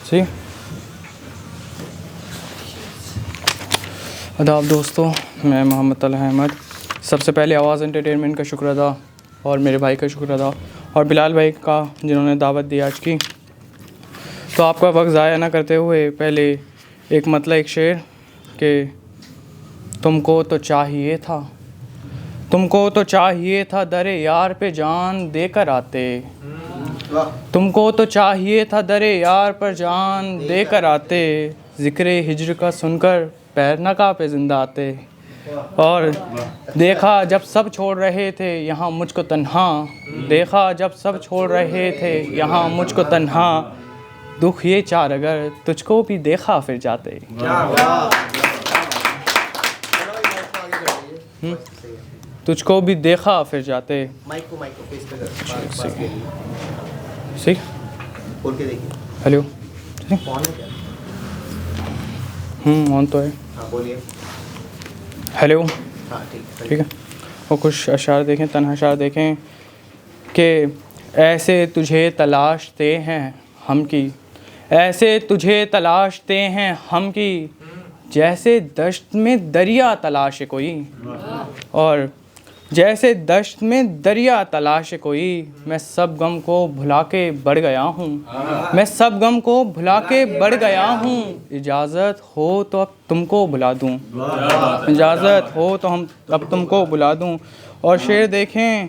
सही। आदाब दोस्तों, मैं मोहम्मद तलहा अहमद। सबसे पहले आवाज़ एंटरटेनमेंट का शुक्र अदा और मेरे भाई का शुक्र अदा और बिलाल भाई का जिन्होंने दावत दी आज की। तो आपका वक्त ज़ाया ना करते हुए पहले एक मतलब एक शेर कि तुमको तो चाहिए था दरे यार पे जान देकर आते। तुमको तो चाहिए था दरे यार पर जान देकर आते। ज़िक्र हिज्र का सुनकर पैर नका पे जिंदा आते। और देखा जब सब छोड़ रहे थे यहाँ मुझको तन्हा। देखा जब सब छोड़ रहे थे यहाँ मुझको तन्हा। दुख ये चार अगर तुझको भी देखा फिर जाते। तुझको भी देखा फिर जाते। माइक को फेस पे सही बोल के देखिए। हेलो कौन है क्या? ऑन तो है। हाँ बोलिए। हेलो हाँ ठीक है। और कुछ अशार देखें, तन्हा अशार देखें कि ऐसे तुझे तलाशते हैं हम की, ऐसे तुझे तलाशते हैं हम की, जैसे दश्त में दरिया तलाश कोई। और जैसे दश्त में दरिया तलाश कोई, मैं सब गम को भुला के बढ़ गया हूँ। मैं सब गम को भुला के बढ़ गया हूँ। इजाज़त हो तो अब तुमको बुला दूँ, इजाज़त हो तो हम अब तुमको बुला दूँ। और शेर देखें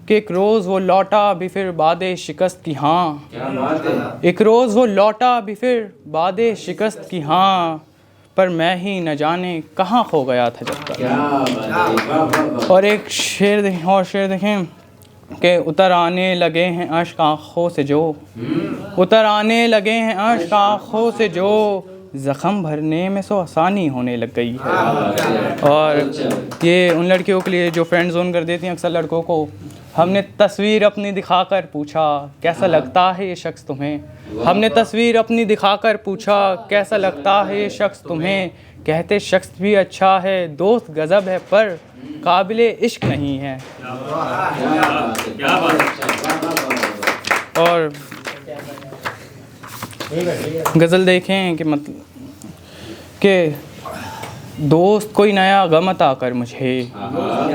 कि एक रोज़ वो लौटा भी फिर बादे शिकस्त की हाँ। एक रोज़ वो लौटा भी फिर बादे शिकस्त की हाँ, पर मैं ही न जाने कहाँ खो गया था जब तक। और एक शेर देखें कि उतर आने लगे हैं अश्क आँखों से जो, उतर आने लगे हैं अश्क आँखों से जो, ज़ख़म भरने में सो आसानी होने लग गई है। और ये उन लड़कियों के लिए जो फ्रेंड जोन कर देती हैं अक्सर लड़कों को। हमने तस्वीर अपनी दिखाकर पूछा कैसा लगता है ये शख्स तुम्हें। हमने तस्वीर अपनी दिखाकर पूछा कैसा लगता है ये शख्स तुम्हें। कहते शख्स भी अच्छा है, दोस्त गज़ब है, पर काबिले इश्क नहीं है। और गज़ल देखें कि मतलब कि दोस्त कोई नया गम अता कर मुझे,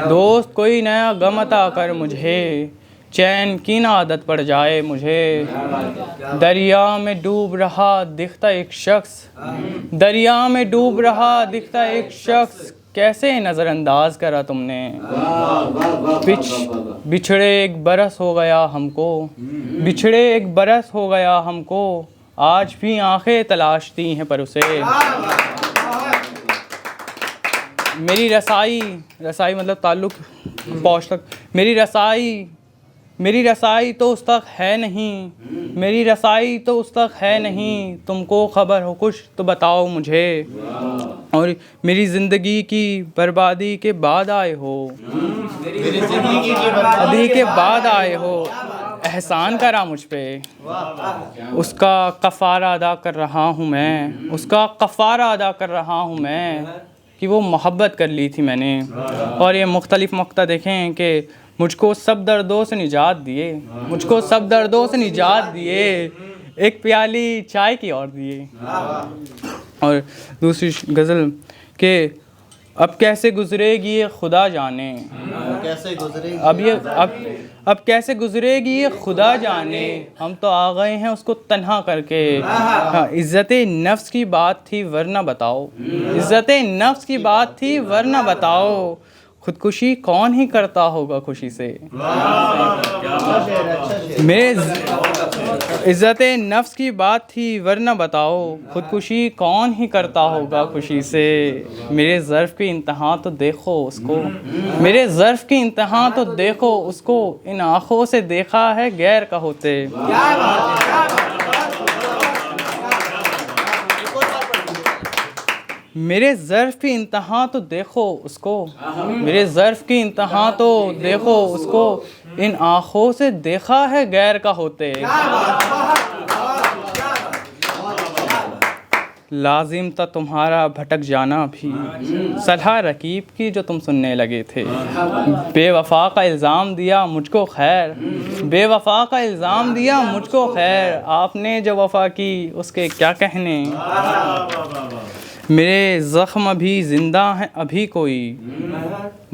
दोस्त कोई नया गम अता कर मुझे, चैन की ना आदत पड़ जाए मुझे। दरिया में डूब रहा दिखता एक शख्स, दरिया में डूब रहा दिखता एक शख्स, कैसे नज़रअंदाज करा तुमने। बिछड़े एक बरस हो गया हमको, बिछड़े एक बरस हो गया हमको, आज भी आंखें तलाशती हैं पर उसे। मेरी रसाई मतलब ताल्लुक़ पहुँच तक, मेरी रसाई तो उस तक है नहीं, मेरी रसाई तो उस तक है नहीं। तुमको खबर हो कुछ तो बताओ मुझे। और मेरी ज़िंदगी की बर्बादी के बाद आए हो, मेरी ज़िंदगी की बर्बादी के बाद आए हो। एहसान करा मुझ पे, उसका कफ़ारा अदा कर रहा हूँ मैं, उसका कफ़ारा अदा कर रहा हूँ मैं, कि वो मोहब्बत कर ली थी मैंने। और ये मुख्तलिफ़ मक़ता देखें कि मुझको सब दर्दों से निजात दिए, मुझको सब दर्दों से निजात दिए, एक प्याली चाय की और दिए। और दूसरी गज़ल के अब कैसे गुज़रेगी ये खुदा जाने, कैसे गुजरेगी अब कैसे गुज़रेगी ये खुदा जाने। हम तो आ गए हैं उसको तन्हा करके। हाँ, इज़्ज़त-ए नफ्स की बात थी वरना बताओ, इज़्ज़त-ए नफ्स की बात थी वरना बताओ, खुदकुशी कौन ही करता होगा खुशी से। मेरे इज़्ज़त-ए नफ्स की बात थी वरना बताओ, खुदकुशी कौन ही करता होगा खुशी से। मेरे ज़र्फ़ की इंतहा तो देखो उसको, मेरे ज़र्फ़ की इंतहा तो देखो उसको, इन आँखों से देखा है गैर का होते। मेरे ज़र्फ़ की इंतहा तो देखो उसको, मेरे ज़र्फ़ की इंतहा तो देखो उसको, इन आँखों से देखा है गैर का होते। लाजिम था तुम्हारा भटक जाना भी, सलाह रकीब की जो तुम सुनने लगे थे। बेवफा का इल्ज़ाम दिया मुझको खैर, बेवफा का इल्ज़ाम दिया मुझको खैर, आपने जो वफ़ा की उसके क्या कहने। मेरे ज़ख्म अभी ज़िंदा हैं अभी कोई,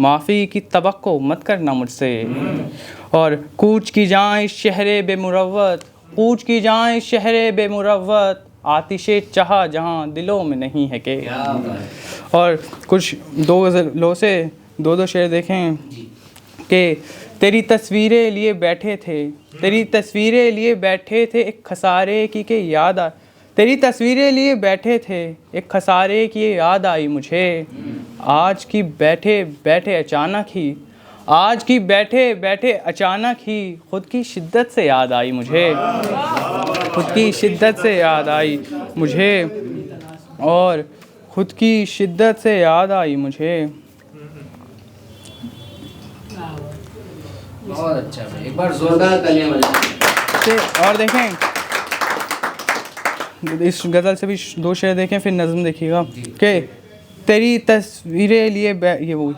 माफ़ी की तवक्को मत करना मुझसे। और कूच की जाएं इस शहरे बेमुरव्वत, कूच की जाएं इस शहरे बेमुरव्वत, आतिशे चाहा जहाँ दिलों में नहीं है के। और कुछ दो गज़लों से दो शेर देखें कि तेरी तस्वीरें लिए बैठे थे, तेरी तस्वीरें लिए बैठे थे, एक खसारे की के याद आ, तेरी तस्वीरें लिए बैठे थे, एक खसारे की याद आई मुझे। आज की बैठे बैठे अचानक ही, आज की बैठे बैठे अचानक ही, खुद की शिद्दत से याद आई मुझे, खुद की शिद्दत से याद आई मुझे, और खुद की शिद्दत से याद आई मुझे। बहुत अच्छा भाई, एक बार जोरदार तालियां बजाएं। और देखें इस गज़ल से भी दो शेर देखें, फिर नज़्म देखिएगा कि तेरी तस्वीरें लिए ये वो,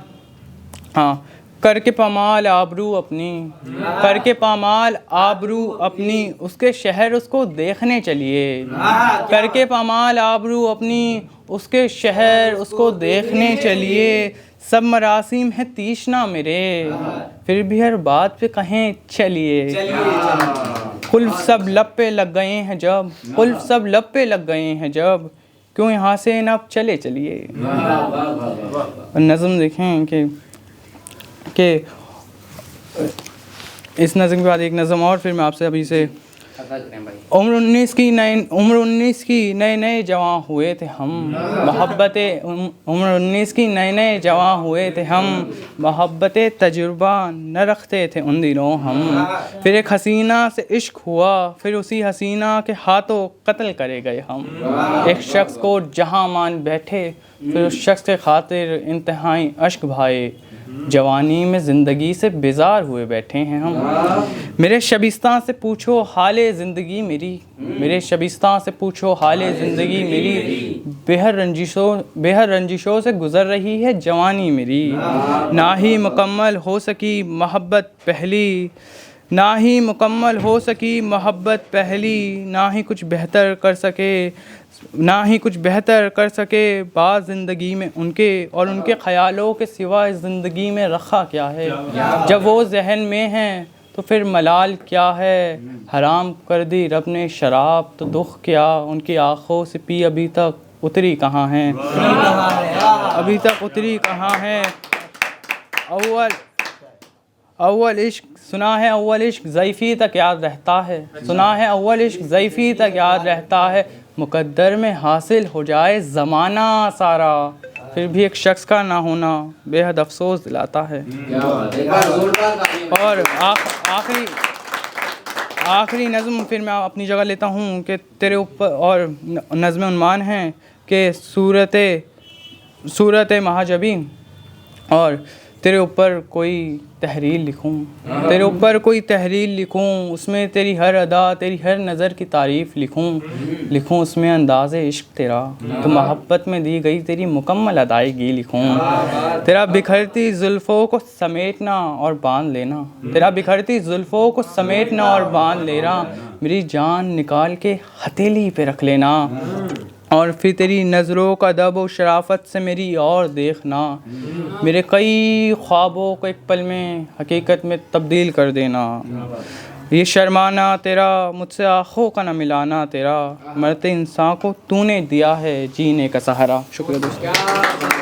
हाँ, करके पामाल आबरू अपनी, करके पामाल आबरू अपनी, उसके शहर उसको देखने चलिए। करके पामाल आबरू अपनी, उसके शहर उसको देखने चलिए। सब मरासिम है तीशना मेरे, फिर भी हर बात पे कहें चलिए। कुल्फ सब लब पे लग गए हैं जब, कुल्फ सब लब पे लग गए हैं जब, क्यों यहाँ से न अब चले चलिए। नज़्म देखें कि इस नज़्म के बाद एक नज़्म और, फिर मैं आपसे अभी से उम्र 19 की नए नए जवां हुए थे हम, मोहब्बतें उम्र 19 की नए नए जवां हुए थे हम, मोहब्बतें तजुर्बा न रखते थे उन दिनों हम। फिर एक हसीना से इश्क हुआ, फिर उसी हसीना के हाथों कत्ल करे गए हम। एक शख्स को जहां मान बैठे, फिर उस शख्स के खातिर इंतहाई अश्क भाए, जवानी में ज़िंदगी से बेजार हुए बैठे हैं हम। मेरे शबिस्तान से पूछो हाले ज़िंदगी मेरी, मेरे शबिस्तान से पूछो हाले ज़िंदगी मेरी, बेहद रंजिशों से गुज़र रही है जवानी मेरी। ना ही मुकम्मल हो सकी मोहब्बत पहली, ना ही मुकम्मल हो सकी मोहब्बत पहली, ना ही कुछ बेहतर कर सके, ना ही कुछ बेहतर कर सके बात ज़िंदगी में उनके, और उनके ख़यालों के सिवा इस ज़िंदगी में रखा क्या है। जब वो जहन में हैं तो फिर मलाल क्या है, हराम कर दी रब ने शराब तो दुख क्या, उनकी आँखों से पी अभी तक उतरी कहाँ हैं, अभी तक उतरी कहाँ हैं। अव्वल इश्क सुना है, अव्वल इश्क ज़ैफ़ी तक याद रहता है, सुना है अव्वल इश्क ज़ैफ़ी तक याद रहता है। मुक़द्दर में हासिल हो जाए ज़माना सारा, फिर भी एक शख्स का ना होना बेहद अफसोस दिलाता है। और आखिरी नज़्म फिर मैं अपनी जगह लेता हूँ कि तेरे ऊपर, और नज़्म उन्मान हैं कि सूरत महाजबी, और तेरे ऊपर कोई तहरीर लिखूं, तेरे ऊपर कोई तहरीर लिखूं, उसमें तेरी हर अदा तेरी हर नज़र की तारीफ़ लिखूं उसमें अंदाज़े इश्क तेरा, तो मोहब्बत में दी गई तेरी मुकम्मल अदायगी लिखूं। तेरा बिखरती जुल्फ़ों को समेटना और बांध लेना, तेरा बिखरती जुल्फ़ों को समेटना और बांध लेना, मेरी जान निकाल के हथेली पे रख लेना, और फिर तेरी नज़रों का दब और शराफत से मेरी और देखना, मेरे कई ख्वाबों को एक पल में हकीकत में तब्दील कर देना। ये शर्माना तेरा मुझसे आँखों का न मिलाना तेरा, मरते इंसान को तूने दिया है जीने का सहारा। शुक्रिया दोस्तों।